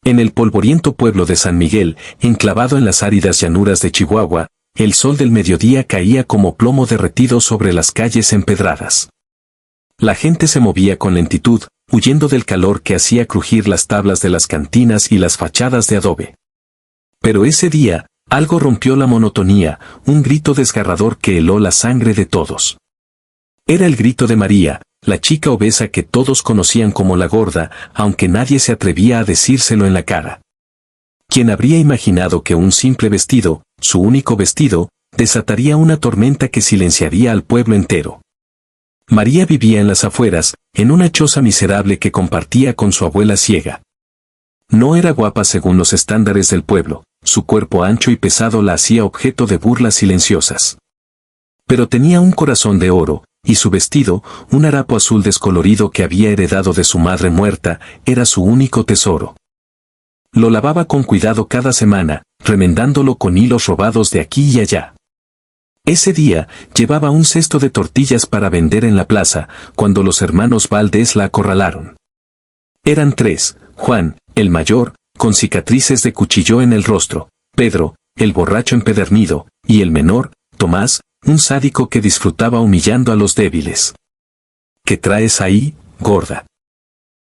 En el polvoriento pueblo de San Miguel, enclavado en las áridas llanuras de Chihuahua, el sol del mediodía caía como plomo derretido sobre las calles empedradas. La gente se movía con lentitud, huyendo del calor que hacía crujir las tablas de las cantinas y las fachadas de adobe. Pero ese día, algo rompió la monotonía, un grito desgarrador que heló la sangre de todos. Era el grito de María, la chica obesa que todos conocían como la gorda, aunque nadie se atrevía a decírselo en la cara. ¿Quién habría imaginado que un simple vestido, su único vestido, desataría una tormenta que silenciaría al pueblo entero? María vivía en las afueras, en una choza miserable que compartía con su abuela ciega. No era guapa según los estándares del pueblo, su cuerpo ancho y pesado la hacía objeto de burlas silenciosas. Pero tenía un corazón de oro, y su vestido, un harapo azul descolorido que había heredado de su madre muerta, era su único tesoro. Lo lavaba con cuidado cada semana, remendándolo con hilos robados de aquí y allá. Ese día, llevaba un cesto de tortillas para vender en la plaza, cuando los hermanos Valdés la acorralaron. Eran tres: Juan, el mayor, con cicatrices de cuchillo en el rostro; Pedro, el borracho empedernido; y el menor, Tomás, un sádico que disfrutaba humillando a los débiles. ¿Qué traes ahí, gorda?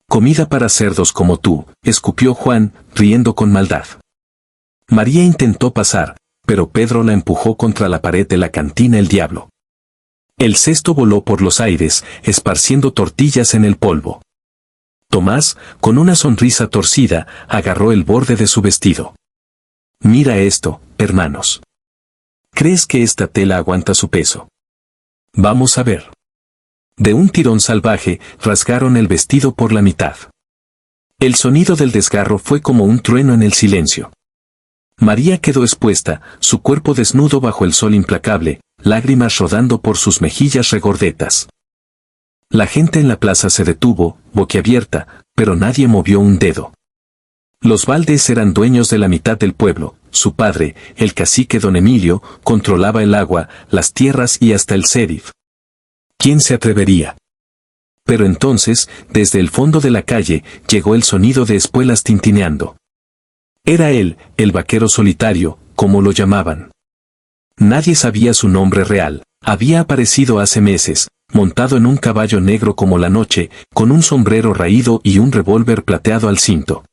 Comida para cerdos como tú, escupió Juan, riendo con maldad. María intentó pasar, pero Pedro la empujó contra la pared de la cantina El Diablo. El cesto voló por los aires, esparciendo tortillas en el polvo. Tomás, con una sonrisa torcida, agarró el borde de su vestido. Mira esto, hermanos. ¿Crees que esta tela aguanta su peso? Vamos a ver. De un tirón salvaje, rasgaron el vestido por la mitad. El sonido del desgarro fue como un trueno en el silencio. María quedó expuesta, su cuerpo desnudo bajo el sol implacable, lágrimas rodando por sus mejillas regordetas. La gente en la plaza se detuvo, boquiabierta, pero nadie movió un dedo. Los Valdés eran dueños de la mitad del pueblo; su padre, el cacique don Emilio, controlaba el agua, las tierras y hasta el sheriff. ¿Quién se atrevería? Pero entonces, desde el fondo de la calle, llegó el sonido de espuelas tintineando. Era él, el vaquero solitario, como lo llamaban. Nadie sabía su nombre real. Había aparecido hace meses, montado en un caballo negro como la noche, con un sombrero raído y un revólver plateado al cinto.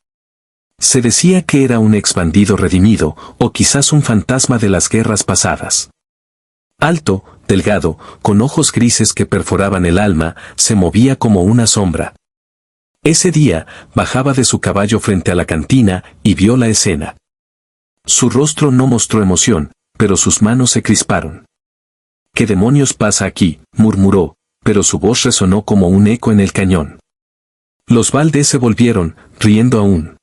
Se decía que era un ex bandido redimido, o quizás un fantasma de las guerras pasadas. Alto, delgado, con ojos grises que perforaban el alma, se movía como una sombra. Ese día, bajaba de su caballo frente a la cantina, y vio la escena. Su rostro no mostró emoción, pero sus manos se crisparon. ¿Qué demonios pasa aquí?, murmuró, pero su voz resonó como un eco en el cañón. Los Valdés se volvieron, riendo aún.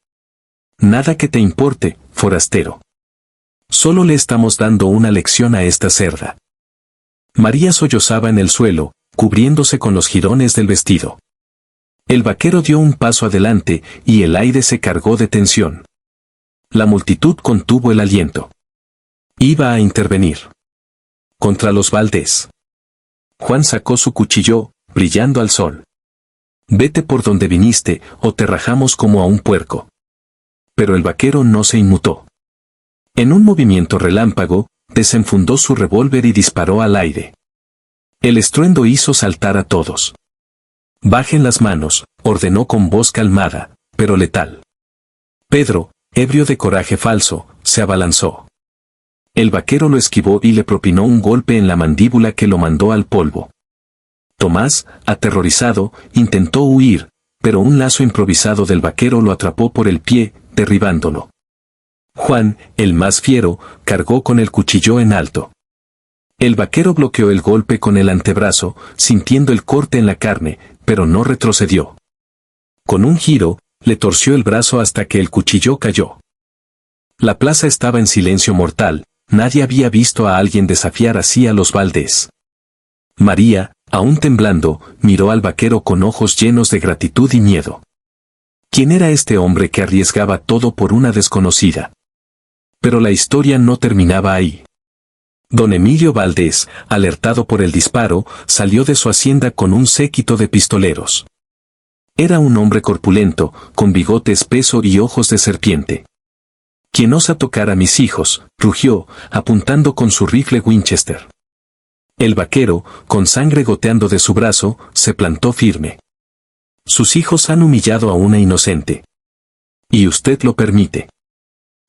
Nada que te importe, forastero. Solo le estamos dando una lección a esta cerda. María sollozaba en el suelo, cubriéndose con los jirones del vestido. El vaquero dio un paso adelante, y el aire se cargó de tensión. La multitud contuvo el aliento. Iba a intervenir contra los Valdés. Juan sacó su cuchillo, brillando al sol. Vete por donde viniste, o te rajamos como a un puerco. Pero el vaquero no se inmutó. En un movimiento relámpago, desenfundó su revólver y disparó al aire. El estruendo hizo saltar a todos. Bajen las manos, ordenó con voz calmada, pero letal. Pedro, ebrio de coraje falso, se abalanzó. El vaquero lo esquivó y le propinó un golpe en la mandíbula que lo mandó al polvo. Tomás, aterrorizado, intentó huir, pero un lazo improvisado del vaquero lo atrapó por el pie, derribándolo. Juan, el más fiero, cargó con el cuchillo en alto. El vaquero bloqueó el golpe con el antebrazo, sintiendo el corte en la carne, pero no retrocedió. Con un giro, le torció el brazo hasta que el cuchillo cayó. La plaza estaba en silencio mortal, nadie había visto a alguien desafiar así a los Valdés. María, aún temblando, miró al vaquero con ojos llenos de gratitud y miedo. ¿Quién era este hombre que arriesgaba todo por una desconocida? Pero la historia no terminaba ahí. Don Emilio Valdés, alertado por el disparo, salió de su hacienda con un séquito de pistoleros. Era un hombre corpulento, con bigote espeso y ojos de serpiente. «¿Quién osa tocar a mis hijos?», rugió, apuntando con su rifle Winchester. El vaquero, con sangre goteando de su brazo, se plantó firme. «Sus hijos han humillado a una inocente. Y usted lo permite».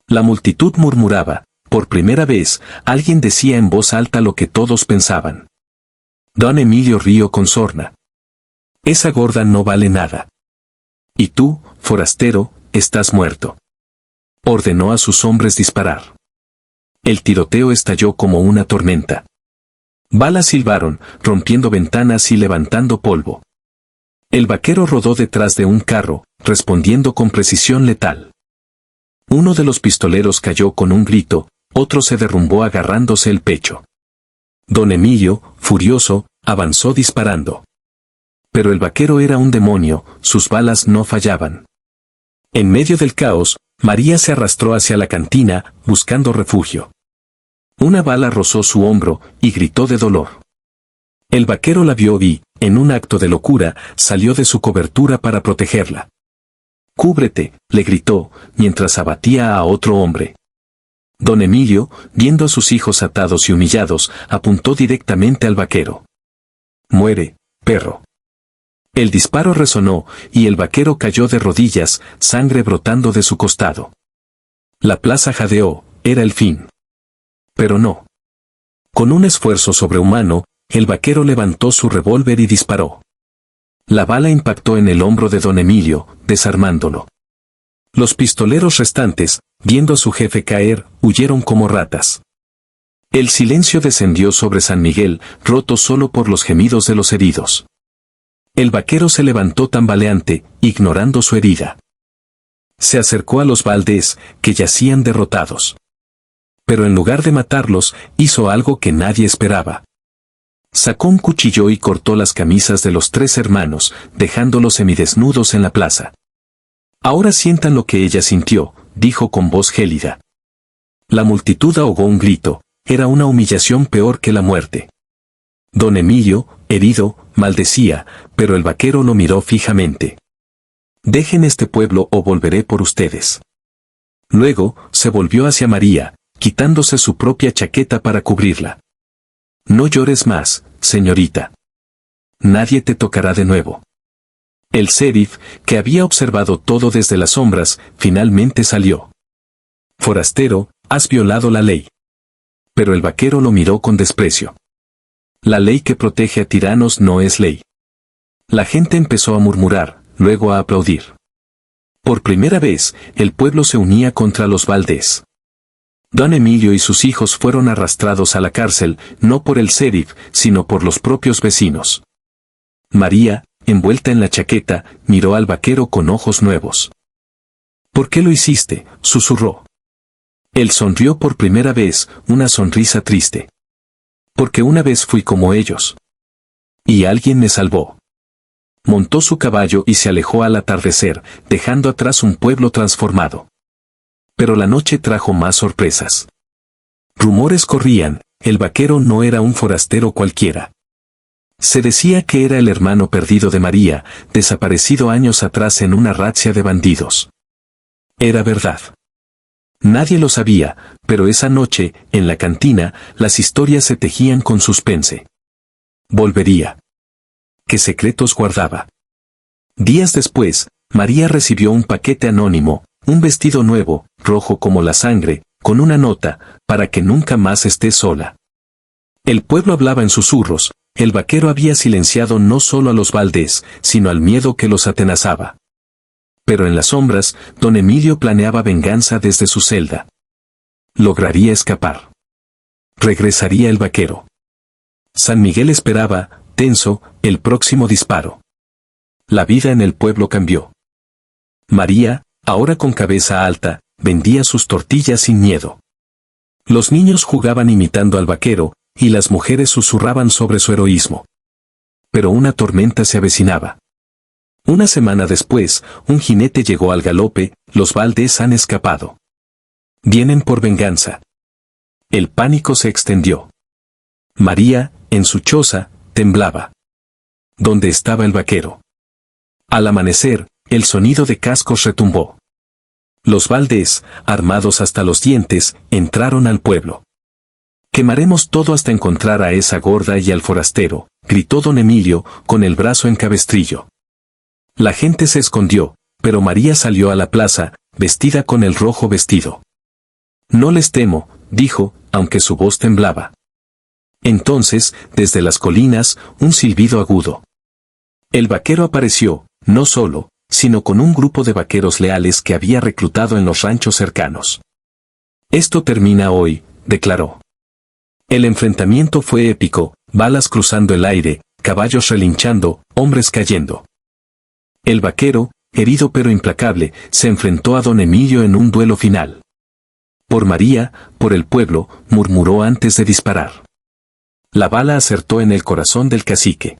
La multitud murmuraba. Por primera vez, alguien decía en voz alta lo que todos pensaban. Don Emilio rió con sorna. «Esa gorda no vale nada. Y tú, forastero, estás muerto». Ordenó a sus hombres disparar. El tiroteo estalló como una tormenta. Balas silbaron, rompiendo ventanas y levantando polvo. El vaquero rodó detrás de un carro, respondiendo con precisión letal. Uno de los pistoleros cayó con un grito, otro se derrumbó agarrándose el pecho. Don Emilio, furioso, avanzó disparando. Pero el vaquero era un demonio, sus balas no fallaban. En medio del caos, María se arrastró hacia la cantina, buscando refugio. Una bala rozó su hombro, y gritó de dolor. El vaquero la vio y, en un acto de locura, salió de su cobertura para protegerla. «Cúbrete», le gritó, mientras abatía a otro hombre. Don Emilio, viendo a sus hijos atados y humillados, apuntó directamente al vaquero. «Muere, perro». El disparo resonó, y el vaquero cayó de rodillas, sangre brotando de su costado. La plaza jadeó, era el fin. Pero no. Con un esfuerzo sobrehumano, el vaquero levantó su revólver y disparó. La bala impactó en el hombro de don Emilio, desarmándolo. Los pistoleros restantes, viendo a su jefe caer, huyeron como ratas. El silencio descendió sobre San Miguel, roto solo por los gemidos de los heridos. El vaquero se levantó tambaleante, ignorando su herida. Se acercó a los Valdés, que yacían derrotados. Pero en lugar de matarlos, hizo algo que nadie esperaba. Sacó un cuchillo y cortó las camisas de los 3 hermanos, dejándolos semidesnudos en la plaza. «Ahora sientan lo que ella sintió», dijo con voz gélida. La multitud ahogó un grito, era una humillación peor que la muerte. Don Emilio, herido, maldecía, pero el vaquero lo miró fijamente. «Dejen este pueblo o volveré por ustedes». Luego, se volvió hacia María, quitándose su propia chaqueta para cubrirla. «No llores más, señorita. Nadie te tocará de nuevo». El sheriff, que había observado todo desde las sombras, finalmente salió. «Forastero, has violado la ley». Pero el vaquero lo miró con desprecio. «La ley que protege a tiranos no es ley». La gente empezó a murmurar, luego a aplaudir. Por primera vez, el pueblo se unía contra los Valdés. Don Emilio y sus hijos fueron arrastrados a la cárcel, no por el sheriff, sino por los propios vecinos. María, envuelta en la chaqueta, miró al vaquero con ojos nuevos. «¿Por qué lo hiciste?», susurró. Él sonrió por primera vez, una sonrisa triste. «Porque una vez fui como ellos. Y alguien me salvó». Montó su caballo y se alejó al atardecer, dejando atrás un pueblo transformado. Pero la noche trajo más sorpresas. Rumores corrían, el vaquero no era un forastero cualquiera. Se decía que era el hermano perdido de María, desaparecido años atrás en una razzia de bandidos. Era verdad. Nadie lo sabía, pero esa noche, en la cantina, las historias se tejían con suspense. Volvería. ¿Qué secretos guardaba? Días después, María recibió un paquete anónimo, un vestido nuevo, rojo como la sangre, con una nota, para que nunca más esté sola. El pueblo hablaba en susurros, el vaquero había silenciado no solo a los Valdés, sino al miedo que los atenazaba. Pero en las sombras, don Emilio planeaba venganza desde su celda. Lograría escapar. Regresaría el vaquero. San Miguel esperaba, tenso, el próximo disparo. La vida en el pueblo cambió. María, ahora con cabeza alta, vendía sus tortillas sin miedo. Los niños jugaban imitando al vaquero, y las mujeres susurraban sobre su heroísmo. Pero una tormenta se avecinaba. Una semana después, un jinete llegó al galope, los Valdés han escapado. Vienen por venganza. El pánico se extendió. María, en su choza, temblaba. ¿Dónde estaba el vaquero? Al amanecer, el sonido de cascos retumbó. Los Valdés, armados hasta los dientes, entraron al pueblo. «Quemaremos todo hasta encontrar a esa gorda y al forastero», gritó don Emilio, con el brazo en cabestrillo. La gente se escondió, pero María salió a la plaza, vestida con el rojo vestido. «No les temo», dijo, aunque su voz temblaba. Entonces, desde las colinas, un silbido agudo. El vaquero apareció, no solo, sino con un grupo de vaqueros leales que había reclutado en los ranchos cercanos. «Esto termina hoy», declaró. El enfrentamiento fue épico, balas cruzando el aire, caballos relinchando, hombres cayendo. El vaquero, herido pero implacable, se enfrentó a don Emilio en un duelo final. «Por María, por el pueblo», murmuró antes de disparar. La bala acertó en el corazón del cacique.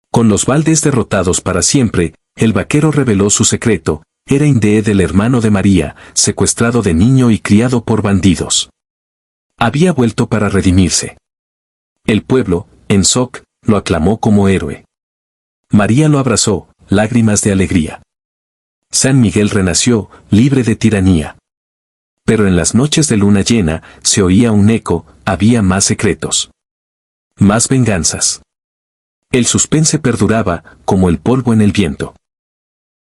Con los Valdés derrotados para siempre, el vaquero reveló su secreto: era Indee del hermano de María, secuestrado de niño y criado por bandidos. Había vuelto para redimirse. El pueblo, en Soc, lo aclamó como héroe. María lo abrazó, lágrimas de alegría. San Miguel renació, libre de tiranía. Pero en las noches de luna llena, se oía un eco, había más secretos. Más venganzas. El suspense perduraba, como el polvo en el viento.